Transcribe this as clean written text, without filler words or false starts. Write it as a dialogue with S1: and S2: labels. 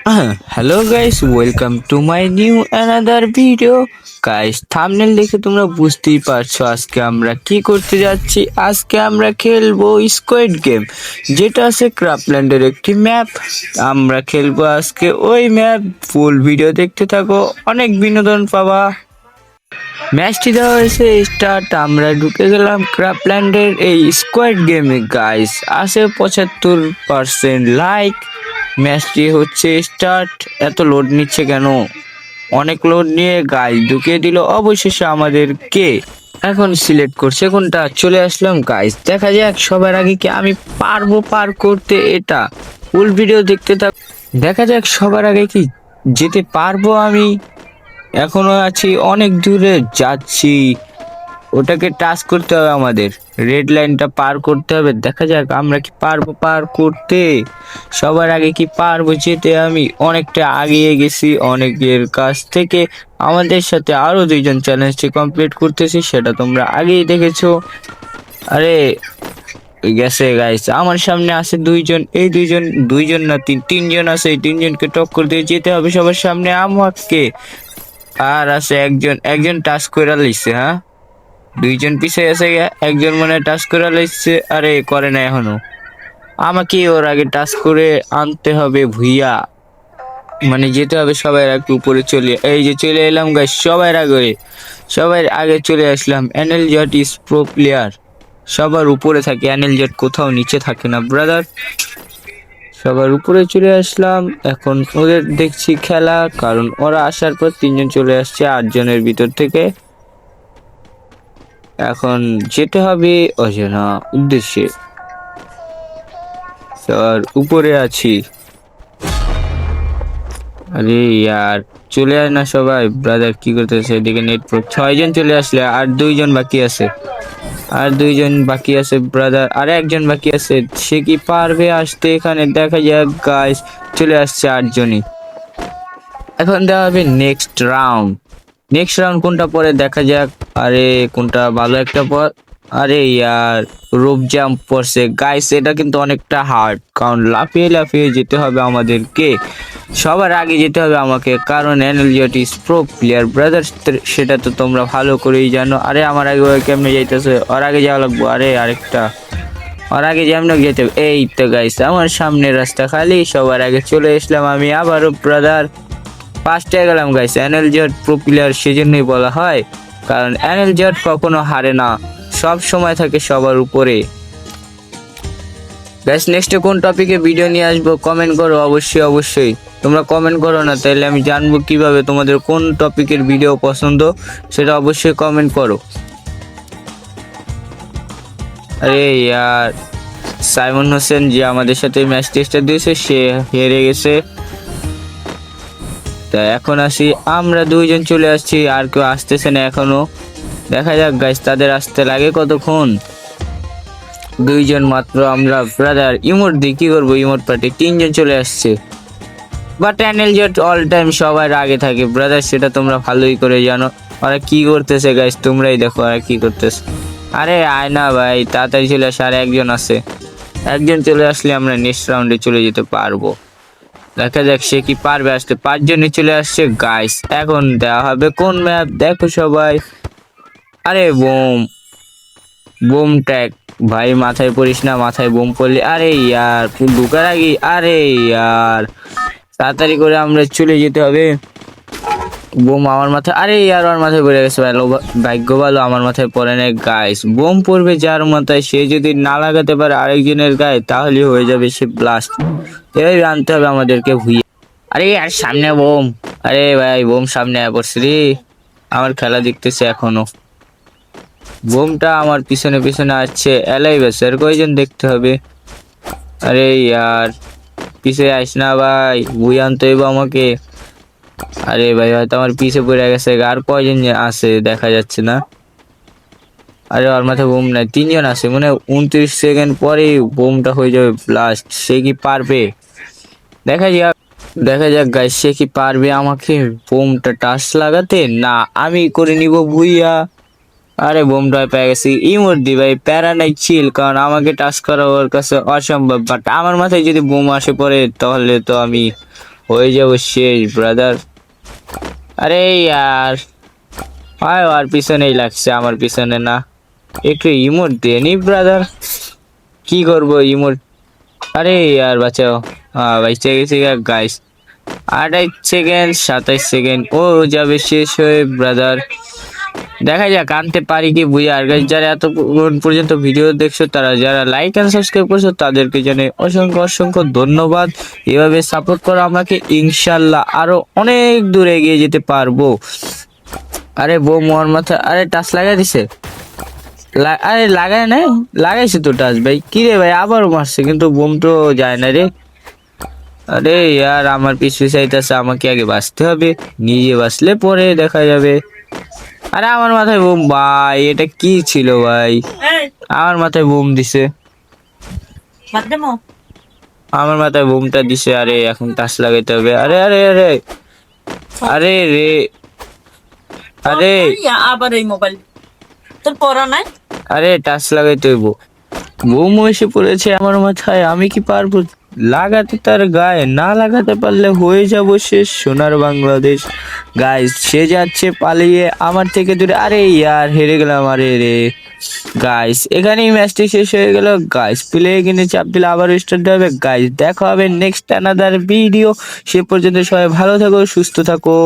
S1: Hello guys, welcome to my new another video. Guys, thumbnail দেখে তোমরা বুঝতেই পারছো আজকে আমরা কি করতে যাচ্ছি। আজকে আমরা খেলবো স্কোয়াড গেম, যেটা আছে ক্রাফল্যান্ডের একটি ম্যাপ। আমরা খেলবো আজকে ওই ম্যাপ। ফুল ভিডিও দেখতে থাকো, অনেক বিনোদন পাবা। ম্যাচটি দেওয়া হয়েছে স্টার্ট। আমরা ঢুকে গেলাম ক্রাফল্যান্ডের এই স্কোয়াড গেমে। গাইস, আছে 75% লাইক। ম্যাচটি হচ্ছে স্টার্ট। এত লোড নিচ্ছে কেন? অনেক লোড নিয়ে গাইস ঢুকিয়ে দিল অবশেষে আমাদেরকে। এখন সিলেক্ট করছে কোনটা, চলে আসলাম গাইস। দেখা যাক সবার আগে কি আমি পারবো পার করতে এটা। ফুল ভিডিও দেখতে থাক, দেখা যাক সবার আগে কি যেতে পারবো আমি। এখনো আছি অনেক দূরে, যাচ্ছি। ওটাকে টাচ করতে হবে আমাদের, রেড লাইনটা পার করতে হবে। দেখা যাক আমরা কি পারবো পার করতে। সবার আগে কি পারবো যেতে। আমি অনেকটা আগিয়ে গেছি অনেকের কাছ থেকে। আমাদের সাথে আরো দুইজন চ্যালেঞ্জটি কমপ্লিট করতেছি, সেটা তোমরা আগেই দেখেছো। আরে গেছে গাইস, আমার সামনে আছে দুইজন। এই দুইজন দুইজন না তিনজন আছে। এই তিনজনকে টক্কর দিয়ে যেতে হবে সবার সামনে আমাকে। আর আছে একজন, একজন টাচ করে লিখছে। হ্যাঁ, দুইজন পিছিয়ে আছে, একজন মনে হয় টাচ করে লাইছে। আরে করে না এখনো। আমাকে ওর আগে টাচ করে আনতে হবে ভুইয়া, মানে যেতে হবে সবাই একটু উপরে চলে। এই যে চলে এলাম গাইস, সবার আগে চলে আসলাম। এনএল জট ইজ প্রো প্লেয়ার, সবার উপরে থাকে। এনএল জট কোথাও নিচে থাকে না ব্রাদার। সবার উপরে চলে আসলাম। এখন ওদের দেখছি খেলা, কারণ ওরা আসার পর তিনজন চলে আসছে 8 জনের ভিতর থেকে। এখন যেতে হবে অজানা উদ্দেশ্যে। স্যার উপরে আছি। আরে ইয়ার, চলে আয় না সবাই। ব্রাদার কি করতেছে এদিকে? নেট প্রো 6 জন চলে আসলে, আর দুইজন বাকি আছে। ব্রাদার, আর একজন বাকি আছে। সে কি পারবে আসতে এখানে? দেখা যাক গাইস, চলে আসছে 8 জনই। এখন দেওয়া হবে নেক্সট রাউন্ড কোনটা পরে দেখা যাক। আরে কোনটা ভালো একটা পর। আরে ইয়ার, রোপ জাম্প পড়ছে গাইস। এটা কিন্তু অনেকটা হার্ড, কারণ লাফিয়ে লাফিয়ে যেতে হবে আমাদেরকে। সবার আগে যেতে হবে আমাকে, কারণ এনএলজিওটি প্রো প্লেয়ার ব্রাদার, সেটা তো তোমরা ভালো করেই জানো। আরে আমার আগে ওই কেমনে যাইতেছে? ওর আগে যাওয়া লাগবো। আরে আরেকটা, ওর আগে যেমন যেতে হবে। এই তো গাইস, আমার সামনে রাস্তা খালি, সবার আগে চলে আসলাম আমি আবারও ব্রাদার। ফার্স্টে গেলাম guys. NL Z pro player সেজন্যই বলা হয়, কারণ এনএল জেড কখনো হারে না, সব সময় থাকে সবার উপরে। গাইস, নেক্সটে কোন টপিকে ভিডিও নিয়ে আসবো কমেন্ট করো অবশ্যই। তোমরা কমেন্ট করো না, তাইলে আমি জানবো কিভাবে তোমাদের কোন টপিকের ভিডিও পছন্দ, সেটা অবশ্যই কমেন্ট করো। আরে ইয়ার, সাইমন হোসেন যে আমাদের সাথে ম্যাচ টেস্টটা দিয়েছে, সে হেরে গেছে। তা এখন আসি, আমরা দুইজন চলে আসছি, আর কেউ আসতেছে না এখনো। দেখা যাক গাইস, তাদের আসতে লাগে কতক্ষণ। দুইজন মাত্র আমরা ব্রাদার। ইমোট দিয়ে কি করবো? ইমোট পার্টি 3 জন চলে আসছে। But NL jet all time সবার আগে থাকে ব্রাদার, সেটা তোমরা ভালোই করে জানো। ওরা কি করতেছে গাইস, তোমরাই দেখো ওরা কি করতেছে। আরে আয় না ভাই, তাড়াতাড়ি চলে আসে। আর একজন আছে, একজন চলে আসলে আমরা নেক্সট রাউন্ডে চলে যেতে পারবো। দেখা যাক সে কি পারবে আসতে। 5 জনই চলে আসছে গাইস। এখন দেওয়া হবে কোন ম্যাপ, দেখো সবাই। আরে বোম ট্যাগ ভাই, মাথায় পড়িস না, মাথায় বোম পড়লে। আরে ইয়ার, ঢুকার আগে। আরে ইয়ার, তাড়াতাড়ি করে আমরা চলে যেতে হবে। বোম আমার মাথায়। আরে ইয়ার, ওর মাথায় পড়ে গেছে। ভালো, ভাগ্য ভালো আমার মাথায় পড়ে না গাইস। বোম পড়বে যার মাথায়, সে যদি না লাগাতে পারে আরেকজনের গায়ে, তাহলে হয়ে যাবে সে ব্লাস্ট। এই আনতে হবে আমাদেরকে ভুইয়া। আরে আর সামনে বোম। আরে ভাই, বোম সামনে পড়ছে রে। আমার খেলা দেখতেছে এখনো। বোমটা আমার পিছনে পিছনে আসছে। এলাই বেসার কয়জন দেখতে হবে। আরে ইয়ার, পিছে আইস না ভাই, ভুই আনতে হইব আমাকে। আরে ভাই, হয়তো আমার পিছে পড়ে গেছে। আর কয়জন আছে দেখা যাচ্ছে না। আরে ওর মাথায় বোম নাই, 3 জন আছে। মানে 29 সেকেন্ড পরে বোমটা হয়ে যাবে ব্লাস্ট। সে কি পারবে? দেখা যাক গাইস, সে কি পারবে আমাকে বোমটা টাচ লাগাতে? না, আমি করে নিব ভুইয়া। আরে বোমটা পেয়ে গেছি। ইমোট দি ভাই, প্যারা নাই, চিল, কারণ আমাকে টাচ করা ওর কাছে অসম্ভব। বাট আমার মাথায় যদি বোম আসে পড়ে, তাহলে তো আমি হয়ে যাবো শেষ ব্রাদার। আরে यार আর পিছনেই লাগছে, আমার পিছনে না। একটু ইমোট দিয়ে নি ব্রাদার, কি করবো ইমোট। আরে यार বাঁচাও। হ্যাঁ বাইচে গেছি গাইস। 28 সেকেন্ড, 27 সেকেন্ড, ও যাবে শেষ হয়ে ব্রাদার। দেখা যাক আনতে পারি কি বুঝে। আর guys, যারা এতক্ষণ পর্যন্ত ভিডিও দেখছো, তারা যারা লাইক এন্ড সাবস্ক্রাইব করছো, তাদেরকে জানাই অসংখ্য অসংখ্য ধন্যবাদ। এভাবে সাপোর্ট করো আমাকে, ইনশাল্লাহ আরো অনেক দূর এগিয়ে যেতে পারবো। আরে বউ মোর মাথা, আরে টাচ লাগাই দিছে। আরে লাগায় না, লাগাইছে তো টাচ ভাই। কি রে ভাই, আবারও মারছে কিন্তু বোম তো যায় না রে। আরে यार আমার পিছু চাইতেছে, আমাকে আগে বাঁচতে হবে, নিজে বাঁচলে পরে দেখা যাবে। আরে আমার মাথায় বোম ভাই, এটা কি ছিল ভাই? আমার মাথায় বোম দিছে, আমার মাথায় বোমটা দিছে। আরে এখন টাচ লাগাইতে হবে। আরে আরে আরে আরে রে, আরে
S2: আবার এই মোবাইল তোর পড়া নাই।
S1: আরে টাচ লাগাইতে হইব। বোম এসে পড়েছে আমার মাথায়, আমি কি পারবো লাগাতে? তার গায়ে না লাগাতে পারলে হয়ে যাব শেষ। সোনার বাংলাদেশ গাইস, সে যাচ্ছে পালিয়ে আমার থেকে দূরে। আরে यार হেরে গেলাম। আরে রে গাইস, এখানেই ম্যাচটি শেষ হয়ে গেল গাইস। প্লে কিনে চাপ দিলে আবার স্টার্ট হবে গাইস। দেখা হবে নেক্সট অ্যানাদার ভিডিও। সে পর্যন্ত সবাই ভালো থাকো, সুস্থ থাকো।